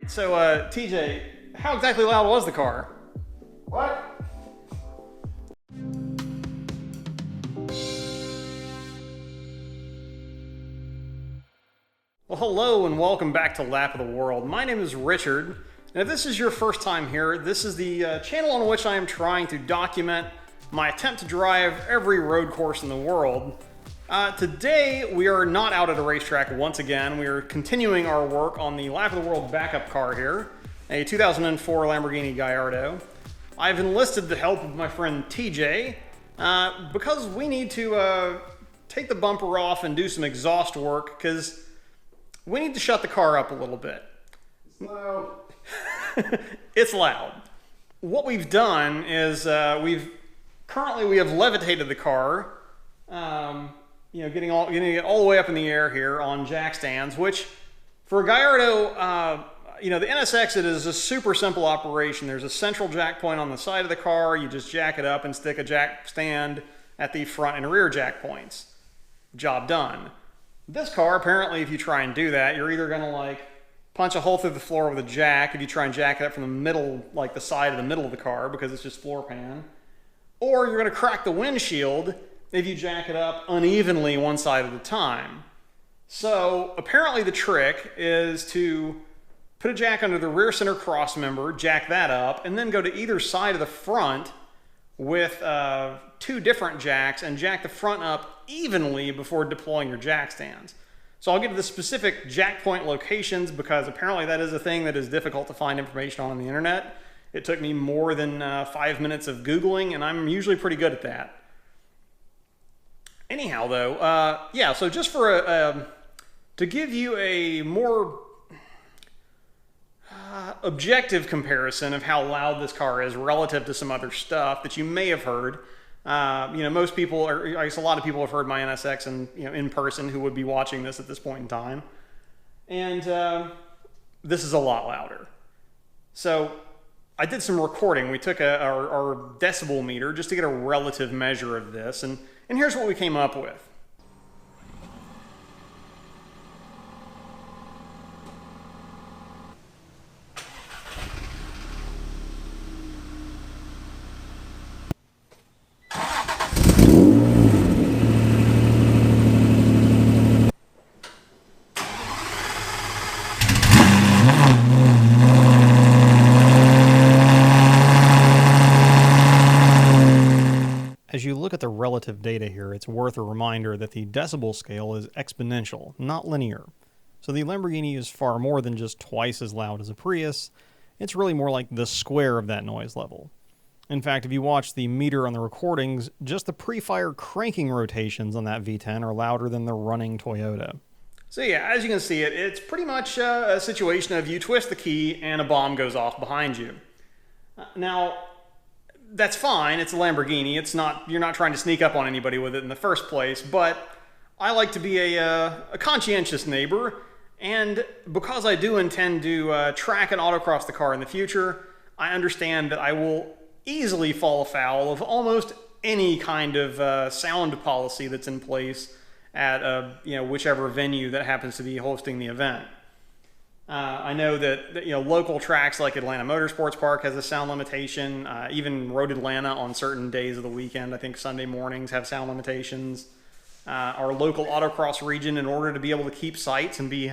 So, TJ, how exactly loud was the car? What? Well, hello and welcome back to Lap of the World. My name is Richard, and if this is your first time here, this is the channel on which I am trying to document my attempt to drive every road course in the world. Today, we are not out at a racetrack once again. We are continuing our work on the Lap of the World backup car here, a 2004 Lamborghini Gallardo. I've enlisted the help of my friend TJ because we need to take the bumper off and do some exhaust work because we need to shut the car up a little bit. Loud. It's loud. What we've done is we have levitated the car, getting it all the way up in the air here on jack stands, which for a Gallardo, the NSX, it is a super simple operation. There's a central jack point on the side of the car. You just jack it up and stick a jack stand at the front and rear jack points. Job done. This car, apparently, if you try and do that, you're either going to punch a hole through the floor with a jack if you try and jack it up from the middle, like the side of the middle of the car, because it's just floor pan. Or you're going to crack the windshield if you jack it up unevenly one side at a time. So apparently the trick is to put a jack under the rear center cross member, jack that up, and then go to either side of the front with two different jacks and jack the front up evenly before deploying your jack stands. So I'll get to the specific jack point locations because apparently that is a thing that is difficult to find information on the internet. It took me more than 5 minutes of Googling, and I'm usually pretty good at that. Anyhow, though, so just for to give you a more objective comparison of how loud this car is relative to some other stuff that you may have heard. Most people, or I guess a lot of people have heard my NSX in person who would be watching this at this point in time. And this is a lot louder. So I did some recording. We took our decibel meter just to get a relative measure of this. And here's what we came up with. As you look at the relative data here, it's worth a reminder that the decibel scale is exponential, not linear. So the Lamborghini is far more than just twice as loud as a Prius. It's really more like the square of that noise level. In fact, if you watch the meter on the recordings, just the pre-fire cranking rotations on that V10 are louder than the running Toyota. So yeah, as you can see, it's pretty much a situation of you twist the key and a bomb goes off behind you. Now, that's fine. It's a Lamborghini. You're not trying to sneak up on anybody with it in the first place, but I like to be a conscientious neighbor, and because I do intend to track and autocross the car in the future, I understand that I will easily fall afoul of almost any kind of sound policy that's in place at whichever venue that happens to be hosting the event. I know that local tracks like Atlanta Motorsports Park has a sound limitation. Even Road Atlanta on certain days of the weekend, I think Sunday mornings, have sound limitations. Our local autocross region, in order to be able to keep sites and be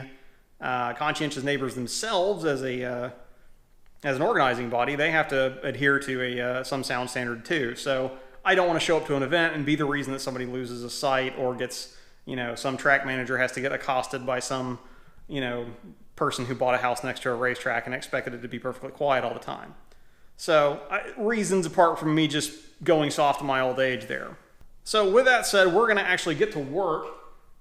conscientious neighbors themselves as an organizing body, they have to adhere to some sound standard too. So I don't want to show up to an event and be the reason that somebody loses a site or gets, some track manager has to get accosted by some, person who bought a house next to a racetrack and expected it to be perfectly quiet all the time. So reasons apart from me just going soft in my old age there. So with that said, we're going to actually get to work.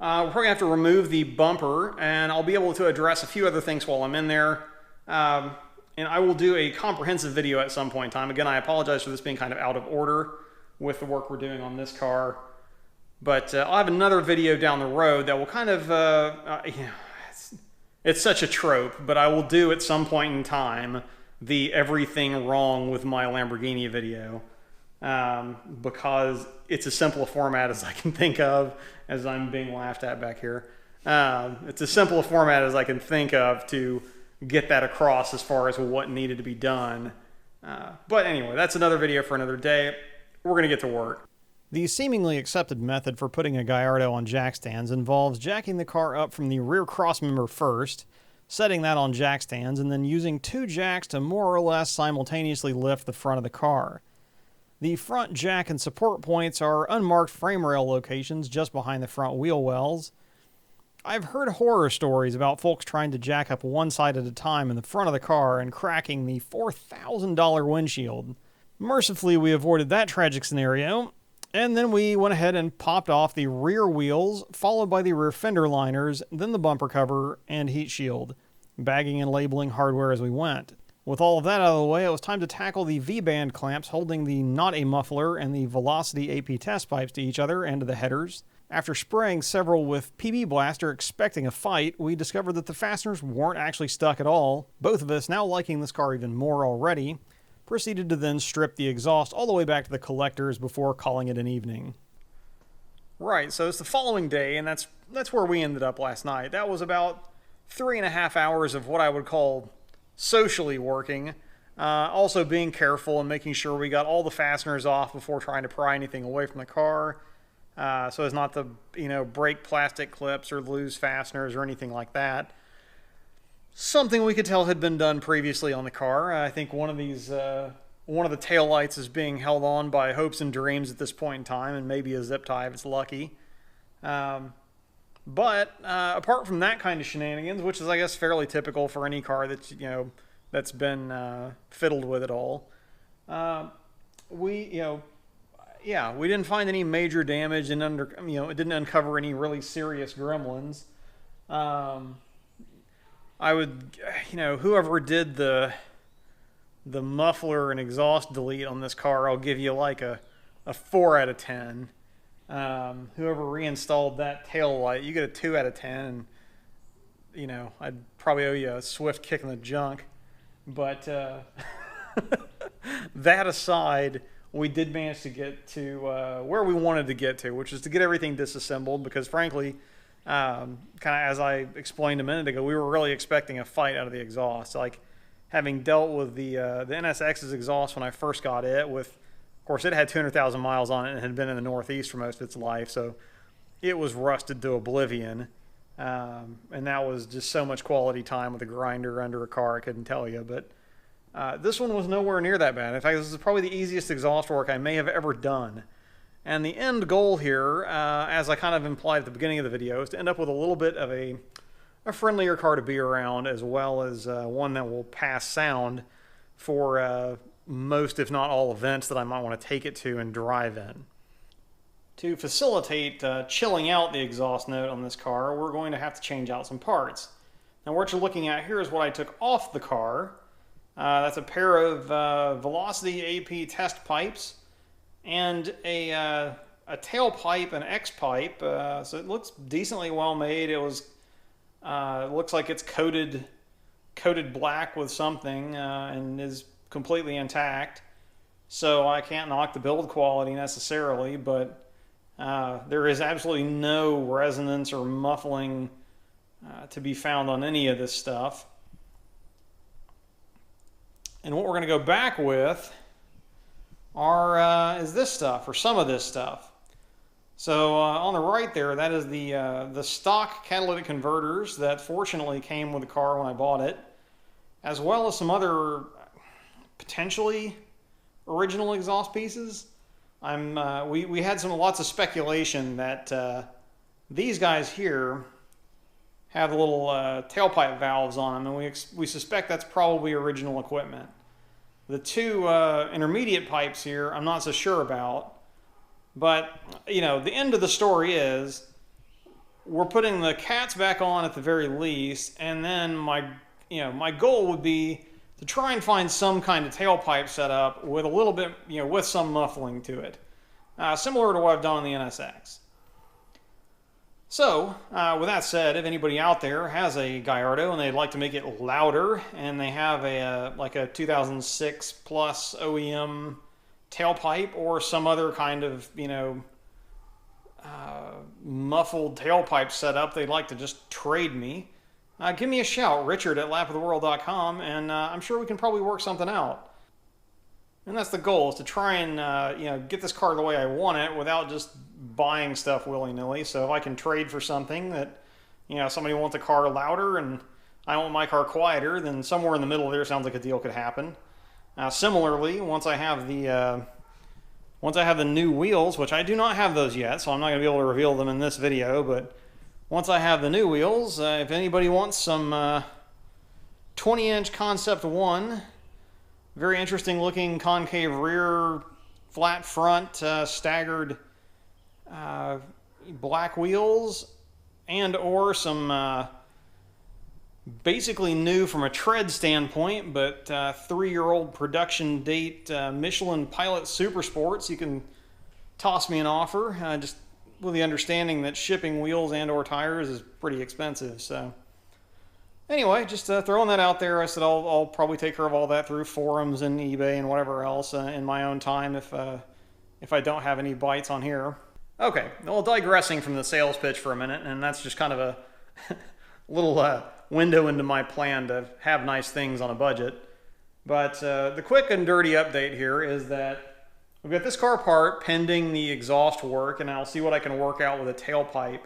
We're going to have to remove the bumper, and I'll be able to address a few other things while I'm in there. And I will do a comprehensive video at some point in time. Again, I apologize for this being kind of out of order with the work we're doing on this car. But I'll have another video down the road that will kind of, it's such a trope, but I will do at some point in time the everything wrong with my Lamborghini video because it's as simple a format as I can think of, as I'm being laughed at back here. It's as simple a format as I can think of to get that across as far as what needed to be done. But anyway, that's another video for another day. We're going to get to work. The seemingly accepted method for putting a Gallardo on jack stands involves jacking the car up from the rear crossmember first, setting that on jack stands, and then using 2 jacks to more or less simultaneously lift the front of the car. The front jack and support points are unmarked frame rail locations just behind the front wheel wells. I've heard horror stories about folks trying to jack up one side at a time in the front of the car and cracking the $4,000 windshield. Mercifully, we avoided that tragic scenario, and then we went ahead and popped off the rear wheels, followed by the rear fender liners, then the bumper cover and heat shield, bagging and labeling hardware as we went. With all of that out of the way, it was time to tackle the V-band clamps holding the not a muffler and the Velocity AP test pipes to each other and to the headers. After spraying several with PB Blaster expecting a fight, we discovered that the fasteners weren't actually stuck at all. Both of us, now liking this car even more already, proceeded to then strip the exhaust all the way back to the collectors before calling it an evening. Right, so it's the following day, and that's where we ended up last night. That was about 3.5 hours of what I would call socially working, also being careful and making sure we got all the fasteners off before trying to pry anything away from the car, so as not to, break plastic clips or lose fasteners or anything like that. Something we could tell had been done previously on the car. I think one of the taillights is being held on by hopes and dreams at this point in time, and maybe a zip tie if it's lucky. But apart from that kind of shenanigans, which is, I guess, fairly typical for any car that's that's been fiddled with at all, we didn't find any major damage, and it didn't uncover any really serious gremlins. I would, whoever did the muffler and exhaust delete on this car, I'll give you like a 4 out of 10. Whoever reinstalled that tail light, you get a 2 out of 10. And, I'd probably owe you a swift kick in the junk. But that aside, we did manage to get to where we wanted to get to, which is to get everything disassembled, because frankly, kind of as I explained a minute ago, we were really expecting a fight out of the exhaust. Like, having dealt with the NSX's exhaust when I first got it, of course, it had 200,000 miles on it and had been in the Northeast for most of its life, so it was rusted to oblivion. And that was just so much quality time with a grinder under a car, I couldn't tell you. But this one was nowhere near that bad. In fact, this is probably the easiest exhaust work I may have ever done. And the end goal here, as I kind of implied at the beginning of the video, is to end up with a little bit of a friendlier car to be around, as well as one that will pass sound for most, if not all, events that I might want to take it to and drive in. To facilitate chilling out the exhaust note on this car, we're going to have to change out some parts. Now, what you're looking at here is what I took off the car. That's a pair of Velocity AP test pipes and a tailpipe, an X pipe. So it looks decently well made. It looks like it's coated black with something and is completely intact. So I can't knock the build quality necessarily, but there is absolutely no resonance or muffling to be found on any of this stuff. And what we're going to go back with is this stuff, or some of this stuff. So on the right there, that is the stock catalytic converters that fortunately came with the car when I bought it, as well as some other potentially original exhaust pieces. We had lots of speculation that these guys here have little tailpipe valves on them, and we suspect that's probably original equipment. The two intermediate pipes here, I'm not so sure about, but the end of the story is we're putting the cats back on at the very least, and then my goal would be to try and find some kind of tailpipe setup with a little bit, with some muffling to it, similar to what I've done on the NSX. So, with that said, if anybody out there has a Gallardo and they'd like to make it louder, and they have a 2006 plus OEM tailpipe or some other kind of, muffled tailpipe setup they'd like to just trade me, give me a shout, Richard at lapoftheworld.com, and I'm sure we can probably work something out. And that's the goal, is to try and get this car the way I want it without just buying stuff willy-nilly. So if I can trade for something that, somebody wants a car louder and I want my car quieter, then somewhere in the middle there sounds like a deal could happen. Similarly, once I have the new wheels, which I do not have those yet, so I'm not going to be able to reveal them in this video, but once I have the new wheels, if anybody wants some 20-inch Concept 1, very interesting looking concave rear, flat front, staggered black wheels, and or some basically new from a tread standpoint, but 3-year-old production date Michelin Pilot Super Sports, you can toss me an offer, just with the understanding that shipping wheels and or tires is pretty expensive. So anyway, just throwing that out there. I said I'll probably take care of all that through forums and eBay and whatever else in my own time if I don't have any bites on here. Okay, well, digressing from the sales pitch for a minute, and that's just kind of a little window into my plan to have nice things on a budget. But the quick and dirty update here is that we've got this car apart pending the exhaust work, and I'll see what I can work out with a tailpipe.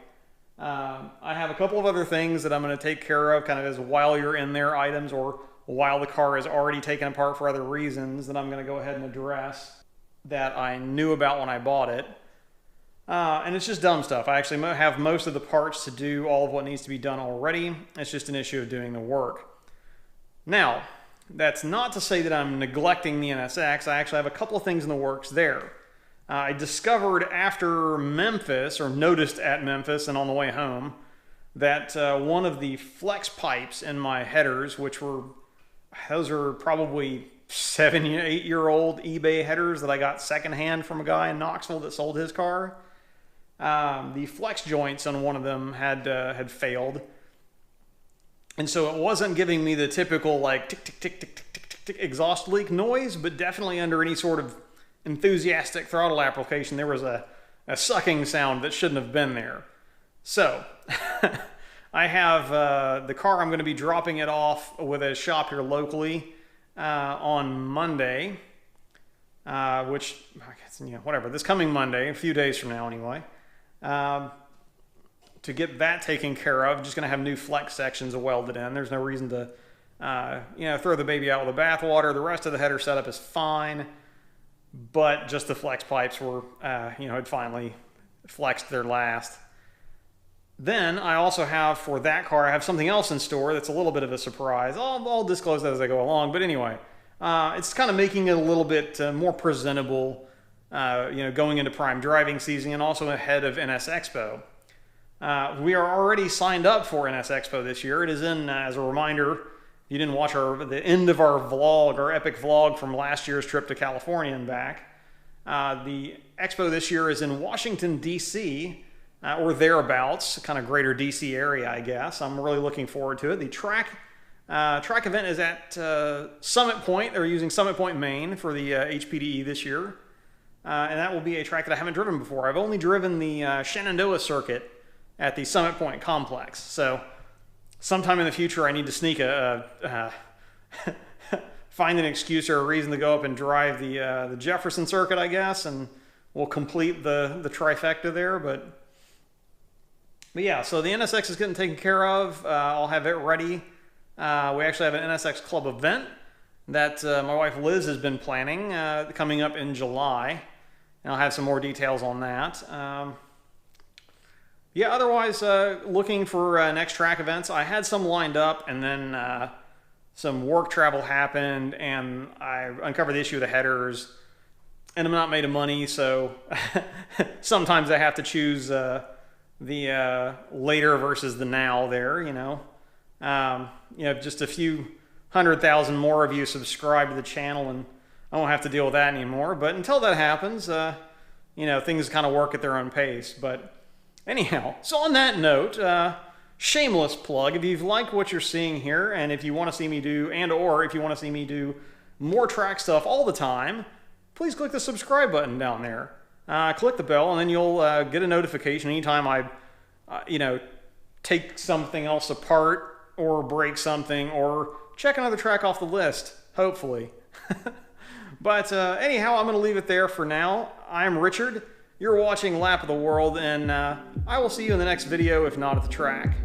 I have a couple of other things that I'm going to take care of kind of as while you're in there items, or while the car is already taken apart for other reasons that I'm going to go ahead and address that I knew about when I bought it. And it's just dumb stuff. I actually have most of the parts to do all of what needs to be done already. It's just an issue of doing the work. Now, that's not to say that I'm neglecting the NSX. I actually have a couple of things in the works there. I discovered after Memphis, or noticed at Memphis and on the way home, that one of the flex pipes in my headers, those are probably 7, 8-year-old eBay headers that I got secondhand from a guy in Knoxville that sold his car. The flex joints on one of them had failed, and so it wasn't giving me the typical like tick tick tick tick tick tick tick exhaust leak noise, but definitely under any sort of enthusiastic throttle application there was a sucking sound that shouldn't have been there. So I have the car. I'm going to be dropping it off with a shop here locally on Monday, which I guess, whatever, this coming Monday, a few days from now anyway. To get that taken care of, just going to have new flex sections welded in. There's no reason to, throw the baby out with the bathwater. The rest of the header setup is fine, but just the flex pipes were, had finally flexed their last. Then I also have, for that car, I have something else in store that's a little bit of a surprise. I'll disclose that as I go along, but anyway, it's kind of making it a little bit more presentable, going into prime driving season and also ahead of NS Expo. We are already signed up for NS Expo this year. It is in, as a reminder, if you didn't watch the end of our vlog, our epic vlog from last year's trip to California and back, the expo this year is in Washington, D.C., or thereabouts, kind of greater D.C. area, I guess. I'm really looking forward to it. The track event is at Summit Point. They're using Summit Point, Maine for the HPDE this year. And that will be a track that I haven't driven before. I've only driven the Shenandoah circuit at the Summit Point complex. So sometime in the future, I need to sneak find an excuse or a reason to go up and drive the Jefferson circuit, I guess, and we'll complete the trifecta there. But yeah, so the NSX is getting taken care of. I'll have it ready. We actually have an NSX Club event that my wife Liz has been planning coming up in July. And I'll have some more details on that. Otherwise, looking for next track events. I had some lined up, and then some work travel happened, and I uncovered the issue of the headers, and I'm not made of money, so sometimes I have to choose the later versus the now there, just a few 100,000 more of you subscribe to the channel, and I won't have to deal with that anymore. But until that happens, things kind of work at their own pace. But anyhow, so on that note, shameless plug, if you've liked what you're seeing here, and if you want to see me do, or if you want to see me do more track stuff all the time, please click the subscribe button down there. Click the bell, and then you'll get a notification anytime I, take something else apart or break something or check another track off the list, hopefully. But anyhow, I'm going to leave it there for now. I'm Richard. You're watching Lap of the World, and I will see you in the next video, if not at the track.